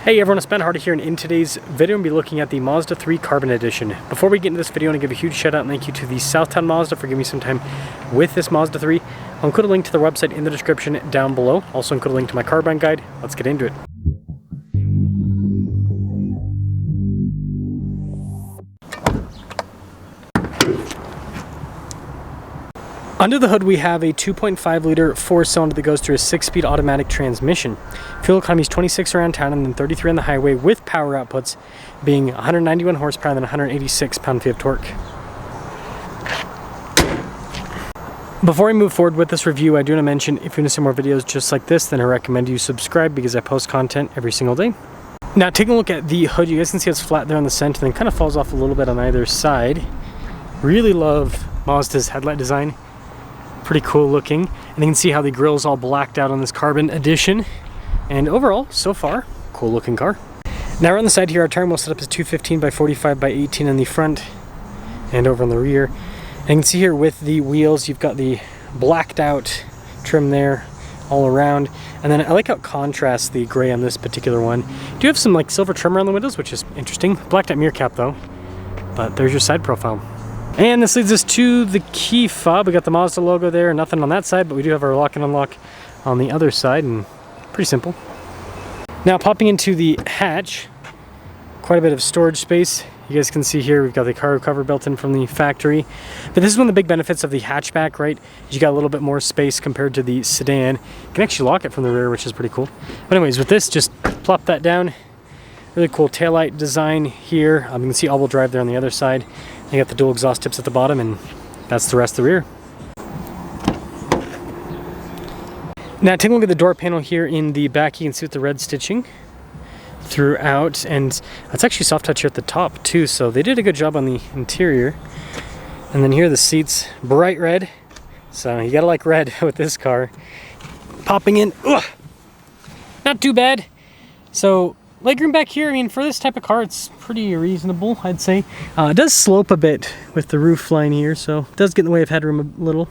Hey everyone, it's Ben Hardy here, and in today's video we'll be looking at the Mazda 3 Carbon Edition. Before we get into this video, I want to give a huge shout out and thank you to the Southtown Mazda for giving me some time with this Mazda 3. I'll include a link to the website in the description down below. Also include a link to my car buying guide. Let's get into it. Under the hood we have a 2.5 liter 4-cylinder that goes through a 6-speed automatic transmission. Fuel economy is 26 around town and then 33 on the highway, with power outputs being 191 horsepower and then 186 pound-feet of torque. Before I move forward with this review, I do want to mention if you want to see more videos just like this, then I recommend you subscribe because I post content every single day. Now taking a look at the hood, you guys can see it's flat there on the center and then kind of falls off a little bit on either side. Really love Mazda's headlight design. Pretty cool looking, and you can see how the grill is all blacked out on this Carbon Edition, and overall so far cool looking car. Now around the side here, our tire wheel setup is 215 by 45 by 18 in the front and over on the rear. And you can see here with the wheels you've got the blacked out trim there all around, and then I like how it contrasts the gray on this particular one. Do have some like silver trim around the windows, which is interesting. Blacked out mirror cap though, but there's your side profile. And this leads us to the key fob. We got the Mazda logo there, nothing on that side, but we do have our lock and unlock on the other side, and pretty simple. Now popping into the hatch, quite a bit of storage space. You guys can see here we've got the cargo cover built in from the factory. But this is one of the big benefits of the hatchback, right? You got a little bit more space compared to the sedan. You can actually lock it from the rear, which is pretty cool. But anyways, with this, just plop that down. Really cool taillight design here. You can see all-wheel drive there on the other side. You got the dual exhaust tips at the bottom, and that's the rest of the rear. Now taking a look at the door panel here in the back, you can see with the red stitching throughout, and it's actually soft touch here at the top too, so they did a good job on the interior. And then here are the seats, bright red, so you gotta like red with this car. Popping in, not too bad. So legroom back here, I mean, for this type of car, it's pretty reasonable, I'd say. It does slope a bit with the roof line here, so it does get in the way of headroom a little.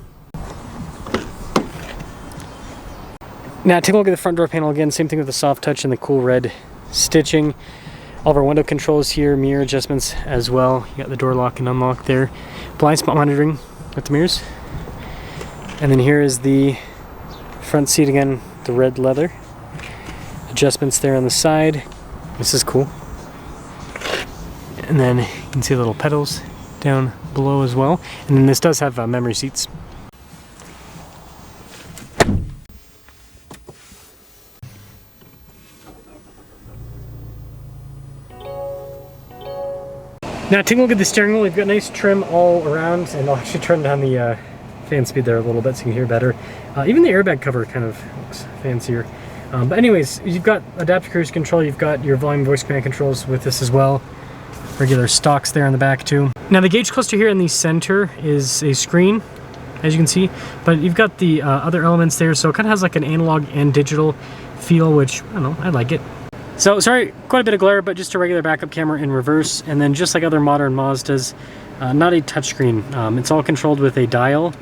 Now, take a look at the front door panel again. Same thing with the soft touch and the cool red stitching. All of our window controls here, mirror adjustments as well. You got the door lock and unlock there. Blind spot monitoring with the mirrors. And then here is the front seat again, the red leather. Adjustments there on the side. This is cool. And then you can see the little pedals down below as well. And then this does have memory seats. Now taking a look at the steering wheel, we've got nice trim all around, and I'll actually turn down the fan speed there a little bit so you can hear better. Even the airbag cover kind of looks fancier. But anyways, you've got adaptive cruise control, you've got your volume voice command controls with this as well. Regular stocks there in the back too. Now the gauge cluster here in the center is a screen, as you can see, but you've got the other elements there, so it kind of has like an analog and digital feel, which, I don't know, I like it. So, sorry, quite a bit of glare, but just a regular backup camera in reverse, and then just like other modern Mazdas, not a touchscreen. It's all controlled with a dial,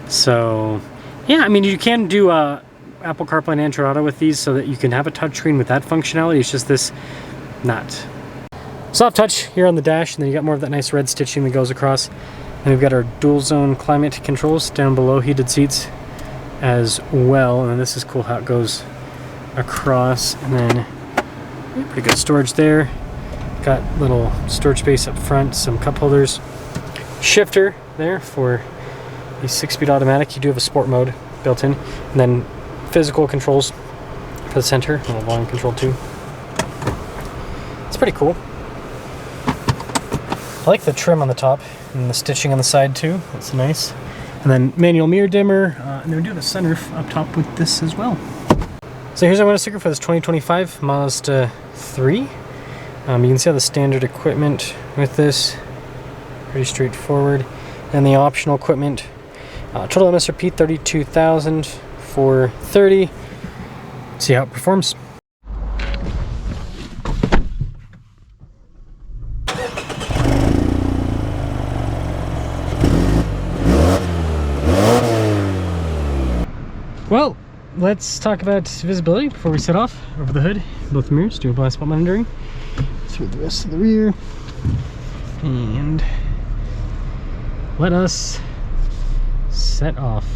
so yeah, I mean, you can do Apple CarPlay and Android Auto with these so that you can have a touchscreen with that functionality. It's just this not. Soft touch here on the dash, and then you got more of that nice red stitching that goes across. And we've got our dual zone climate controls down below, heated seats as well. And then this is cool how it goes across, and then pretty good storage there. Got little storage space up front, some cup holders. Shifter there for the 6-speed automatic. You do have a sport mode built in, and then physical controls for the center, a little volume control too. It's pretty cool. I like the trim on the top and the stitching on the side too. That's nice. And then manual mirror dimmer, and then we do have a sunroof up top with this as well. So here's our window sticker for this 2025 Mazda 3. You can see all the standard equipment with this. Pretty straightforward. And the optional equipment. Total MSRP $32,430. See how it performs. Well, let's talk about visibility before we set off. Over the hood, both mirrors, do a blind spot monitoring. Through the rest of the rear. And let us set off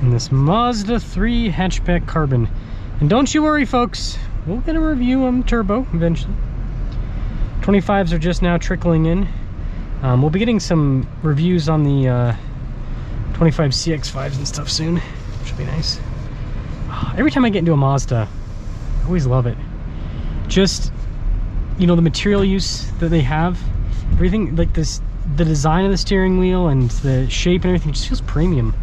in this Mazda 3 hatchback carbon. And don't you worry, folks, we'll get a review on the turbo eventually. 25s are just now trickling in. We'll be getting some reviews on the 25 CX-5s and stuff soon, which will be nice. Every time I get into a Mazda, I always love it. Just, you know, the material use that they have, everything, like this, the design of the steering wheel and the shape and everything just feels premium.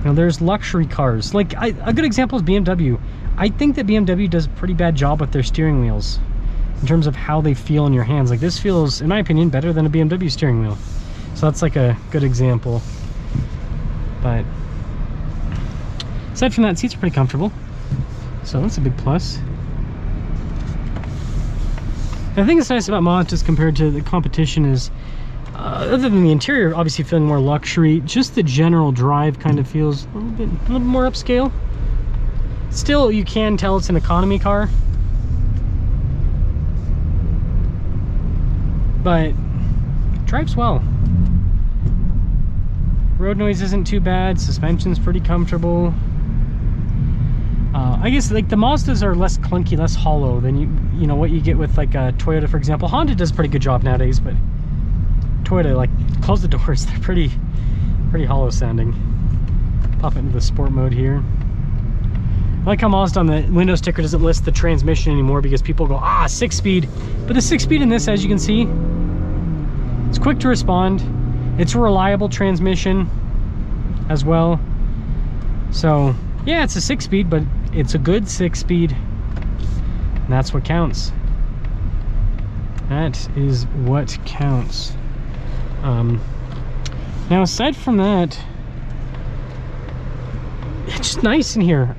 You know, there's luxury cars. Like, a good example is BMW. I think that BMW does a pretty bad job with their steering wheels in terms of how they feel in your hands. Like, this feels, in my opinion, better than a BMW steering wheel. So that's like a good example. But aside from that, seats are pretty comfortable. So that's a big plus. And I think it's nice about Mazdas compared to the competition is, other than the interior obviously feeling more luxury, just the general drive kind of feels a little more upscale. Still, you can tell it's an economy car, but it drives well. Road noise isn't too bad, suspension's pretty comfortable. I guess like the Mazdas are less clunky, less hollow than you know what you get with like a Toyota, for example. Honda does a pretty good job nowadays, but Toyota, like, close the doors, they're pretty hollow sounding. Pop it into the sport mode here. I like how Mazda on the window sticker doesn't list the transmission anymore because people go, 6-speed. But the 6-speed in this, as you can see, it's quick to respond. It's a reliable transmission as well. So yeah, it's a 6-speed, but it's a good 6-speed. And that's what counts. That is what counts. Now aside from that, it's just nice in here.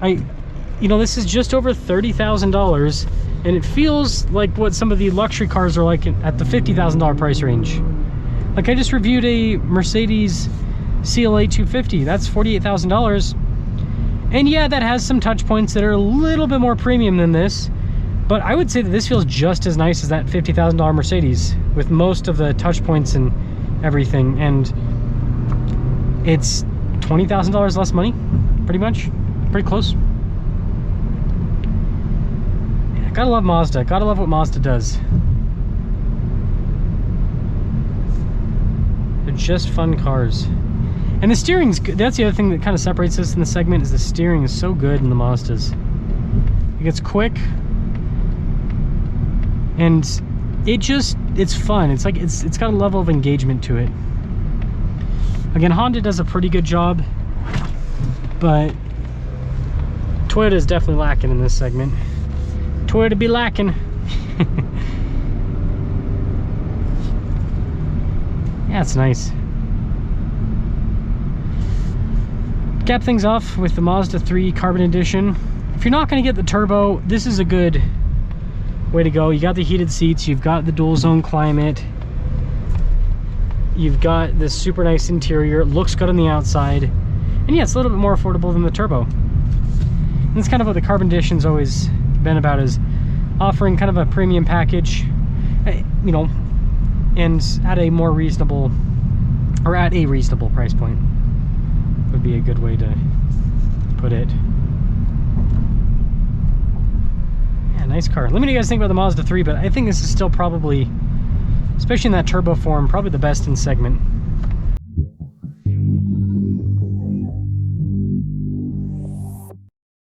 You know, this is just over $30,000, and it feels like what some of the luxury cars are like at the $50,000 price range. Like, I just reviewed a Mercedes CLA 250. That's $48,000. And yeah, that has some touch points that are a little bit more premium than this, but I would say that this feels just as nice as that $50,000 Mercedes with most of the touch points and everything. And it's $20,000 less money, pretty much, pretty close. Yeah, gotta love Mazda. Gotta love what Mazda does. They're just fun cars. And the steering's good. That's the other thing that kind of separates us in the segment, is the steering is so good in the Mazdas. It gets quick, and it's fun. It's like it's got a level of engagement to it. Again, Honda does a pretty good job, but Toyota is definitely lacking in this segment. Toyota be lacking. Yeah, it's nice. Cap things off with the Mazda 3 Carbon Edition. If you're not going to get the turbo, this is a good way to go. You got the heated seats, you've got the dual zone climate, you've got this super nice interior, it looks good on the outside, and yeah, it's a little bit more affordable than the turbo. And that's kind of what the Carbon Edition's always been about, is offering kind of a premium package, you know, and at a more reasonable, or at a reasonable price point would be a good way to put it. Yeah, nice car. Let me know what you guys think about the Mazda 3, but I think this is still probably, especially in that turbo form, probably the best in segment.